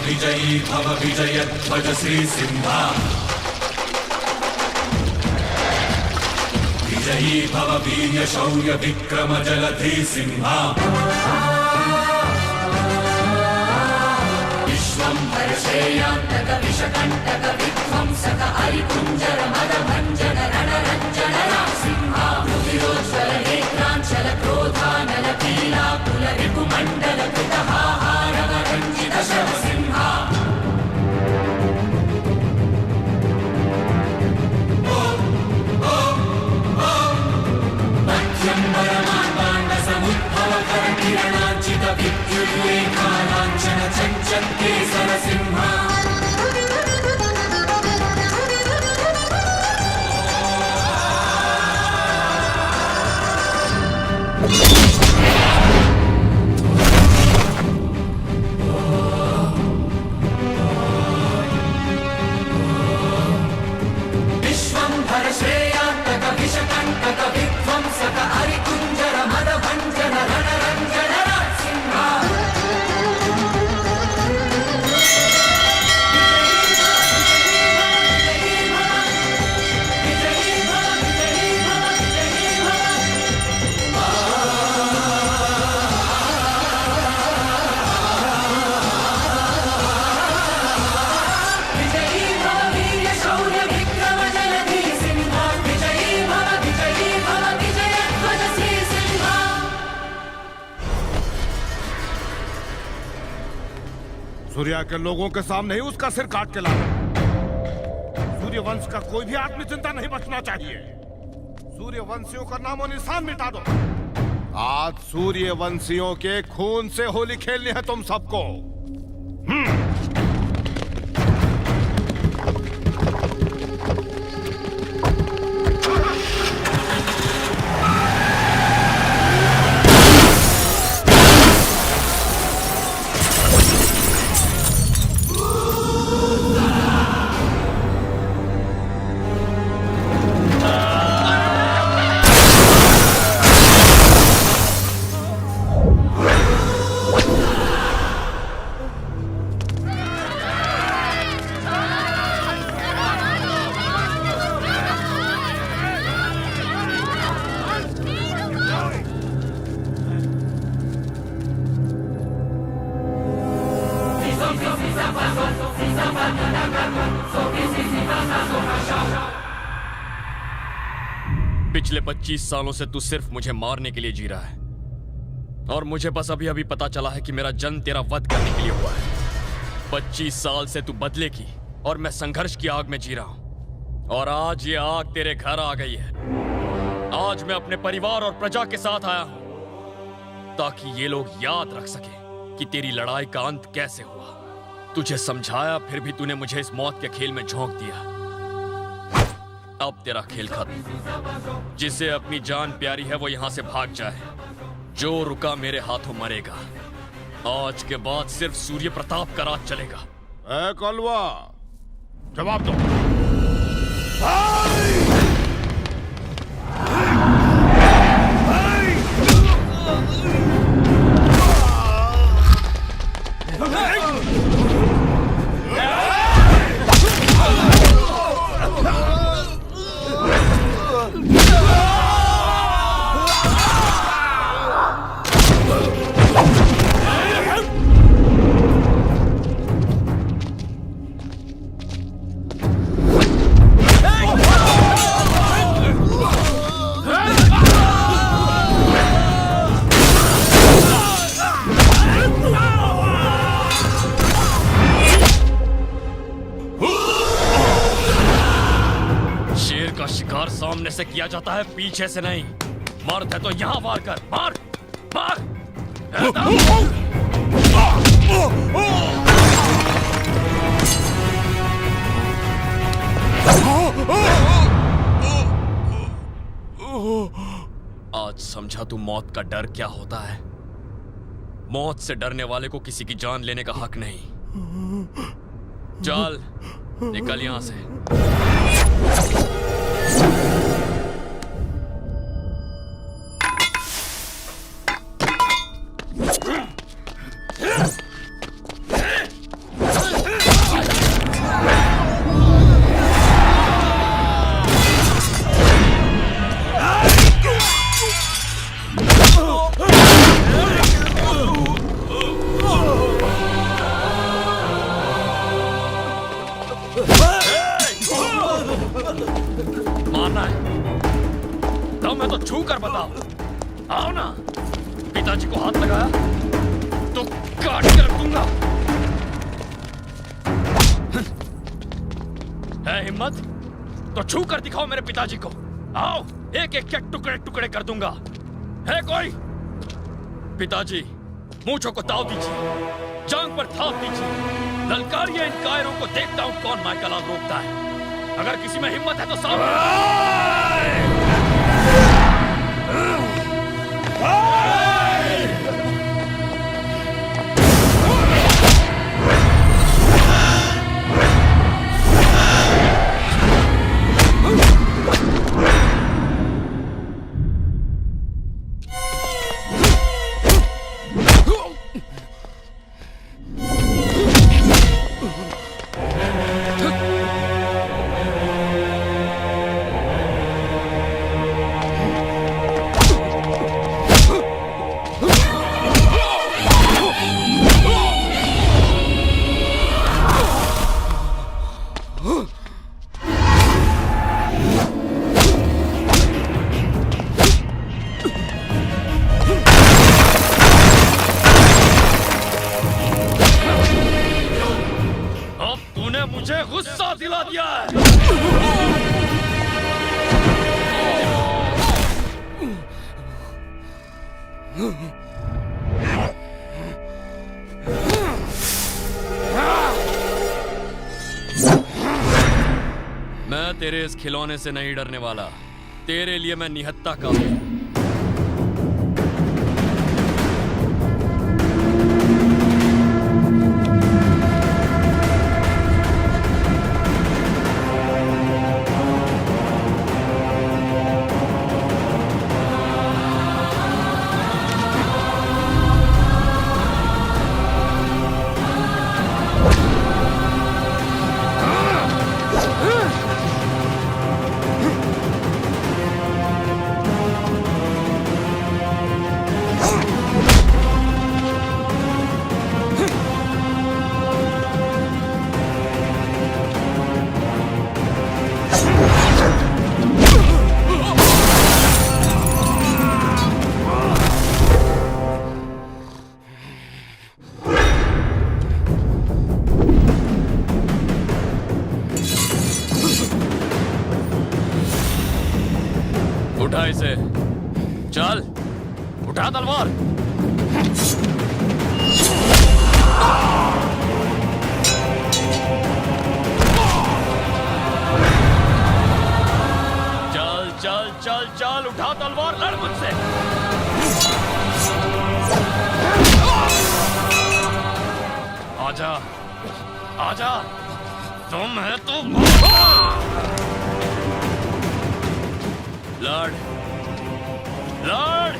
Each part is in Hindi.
विजयी भव विजयध्वज श्री सिंहा विजयी भव वीर्य शौर्य विक्रम जलधि सिंहा विश्वंभर श्रेयांतक विषकंटक विध्वंसक हरिकुंजर मदभंजन रणरंजन सिंहा रुधिरोज्ज्वल नेत्रांचल क्रोधानल पीलाकुल रिपुमंडल कृतहाहारव रंजित शव सिंहा किरणांचित विद्युल्लेखालांछन चंचल केसर सिंहा विश्वंभर श्रेयांतक विषकंटक विध्वंसक हरिकुंजर मदभंजन रणरंजन सिंहा सूर्या के लोगों के सामने ही उसका सिर काट के लाना। सूर्यवंश का कोई भी आत्मी चिंता नहीं बचना चाहिए। सूर्यवंशियों का नामो निशान मिटा दो। आज सूर्यवंशियों के खून से होली खेलनी है तुम सबको। पिछले 25 सालों से तू सिर्फ मुझे मारने के लिए जी रहा है और मुझे बस अभी अभी पता चला है कि मेरा जन्म तेरा वध करने के लिए हुआ है। 25 साल से तू बदले की और मैं संघर्ष की आग में जी रहा हूं और आज ये आग तेरे घर आ गई है। आज मैं अपने परिवार और प्रजा के साथ आया हूं ताकि ये लोग याद रख सके कि तेरी लड़ाई का अंत कैसे हुआ। तुझे समझाया फिर भी तूने मुझे इस मौत के खेल में झोंक दिया। अब तेरा खेल खत्म। जिसे अपनी जान प्यारी है वो यहां से भाग जाए। जो रुका मेरे हाथों मरेगा। आज के बाद सिर्फ सूर्य प्रताप का राज चलेगा। ए कलवा, जवाब दो। सामने से किया जाता है, पीछे से नहीं। मर्द है तो यहां वार कर। मार मार। आज आज समझा तू मौत का डर क्या होता है। मौत से डरने वाले को किसी की जान लेने का हक नहीं। चल निकल यहां से। मारना है तो मैं तो छू कर बताओ। आओ ना। पिताजी को हाथ लगाया तो काट कर दूंगा। है हिम्मत तो छू कर दिखाओ मेरे पिताजी को। आओ एक एक के टुकड़े टुकड़े कर दूंगा। है कोई? पिताजी मूंछों को ताव दीजिए, जांग पर थाप दीजिए, ललकारिए इन कायरों को। देखता हूं कौन माइकल आप रोकता है। अगर किसी में हिम्मत है तो सामने। मुझे गुस्सा दिला दिया है। मैं तेरे इस खिलौने से नहीं डरने वाला। तेरे लिए मैं निहत्था का हूं। उठा इसे। चल उठा तलवार। चल चल चल चल उठा तलवार, लड़ मुझसे। आजा आजा, तुम है तो लड़ लड़।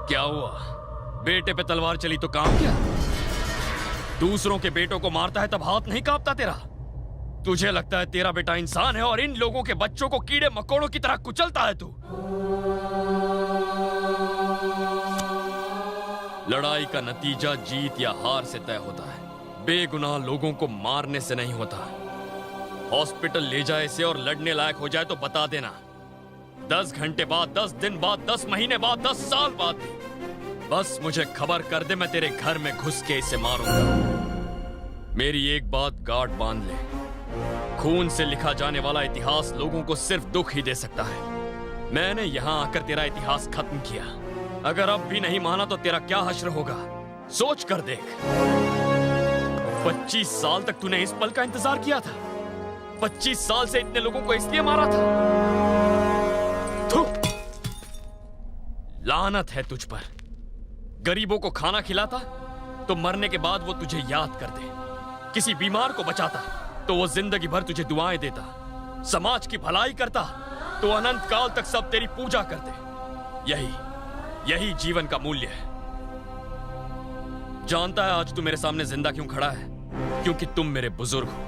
क्या हुआ? बेटे पे तलवार चली तो काम क्या? दूसरों के बेटों को मारता है तब हाथ नहीं कांपता तेरा? तुझे लगता है तेरा बेटा इंसान है और इन लोगों के बच्चों को कीड़े मकोड़ों की तरह कुचलता है तू? लड़ाई का नतीजा जीत या हार से तय होता है, बेगुनाह लोगों को मारने से नहीं होता। हॉस्पिटल ले जाए इसे और लड़ने लायक हो जाए तो बता देना। 10 घंटे बाद, 10 दिन बाद, 10 महीने बाद, 10 साल बाद भी बस मुझे खबर कर दे, मैं तेरे घर में घुस के इसे मारूंगा। मेरी एक बात गांठ बांध ले, खून से लिखा जाने वाला इतिहास लोगों को सिर्फ दुख ही दे सकता है। मैंने यहां आकर तेरा इतिहास खत्म किया। अगर अब भी नहीं माना तो तेरा क्या हश्र होगा, सोच कर देख। 25 साल तक तूने इस पल का इंतजार किया था। 25 साल से इतने लोगों को इसलिए मारा था। थू! लानत है तुझ पर। गरीबों को खाना खिलाता तो मरने के बाद वो तुझे याद कर दे। किसी बीमार को बचाता तो वो जिंदगी भर तुझे दुआएं देता। समाज की भलाई करता तो अनंत काल तक सब तेरी पूजा करते। यही जीवन का मूल्य है। जानता है आज तू मेरे सामने जिंदा क्यों खड़ा है? क्योंकि तुम मेरे बुजुर्ग हो,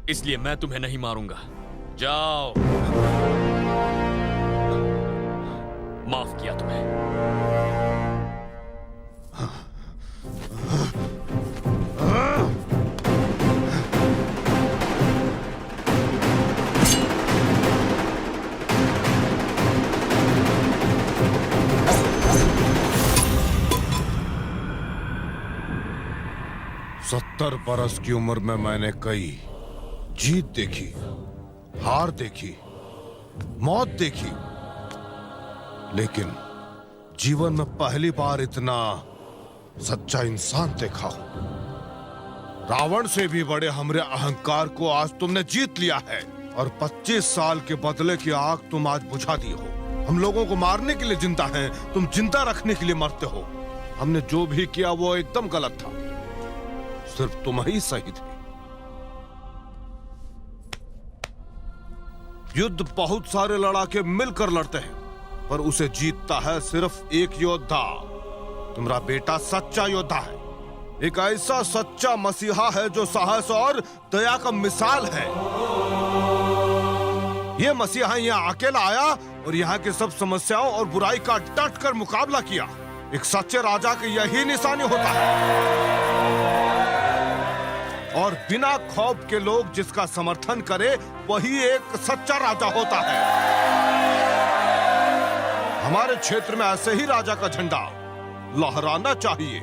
इसलिए मैं तुम्हें नहीं मारूंगा। जाओ, माफ किया तुम्हें। 70 बरस की उम्र में मैंने कई जीत देखी, हार देखी, मौत देखी, लेकिन जीवन में पहली बार इतना सच्चा इंसान देखा हूं। रावण से भी बड़े हमरे अहंकार को आज तुमने जीत लिया है और 25 साल के बदले की आग तुम आज बुझा दी हो। हम लोगों को मारने के लिए जिंदा हैं, तुम जिंदा रखने के लिए मरते हो। हमने जो भी किया वो एकदम गलत था, सिर्फ तुम ही सही थे। युद्ध बहुत सारे लड़ाके मिलकर लड़ते हैं, पर उसे जीतता है सिर्फ एक योद्धा। तुम्हारा बेटा सच्चा योद्धा है, एक ऐसा सच्चा मसीहा है जो साहस और दया का मिसाल है। ये मसीहा यहाँ अकेला आया और यहाँ के सब समस्याओं और बुराई का डट कर मुकाबला किया। एक सच्चे राजा की यही निशानी होता है, और बिना खौफ के लोग जिसका समर्थन करे वही एक सच्चा राजा होता है। हमारे क्षेत्र में ऐसे ही राजा का झंडा लहराना चाहिए,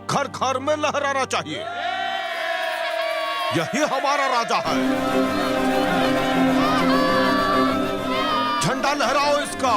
घर घर में लहराना चाहिए। यही हमारा राजा है। झंडा लहराओ इसका।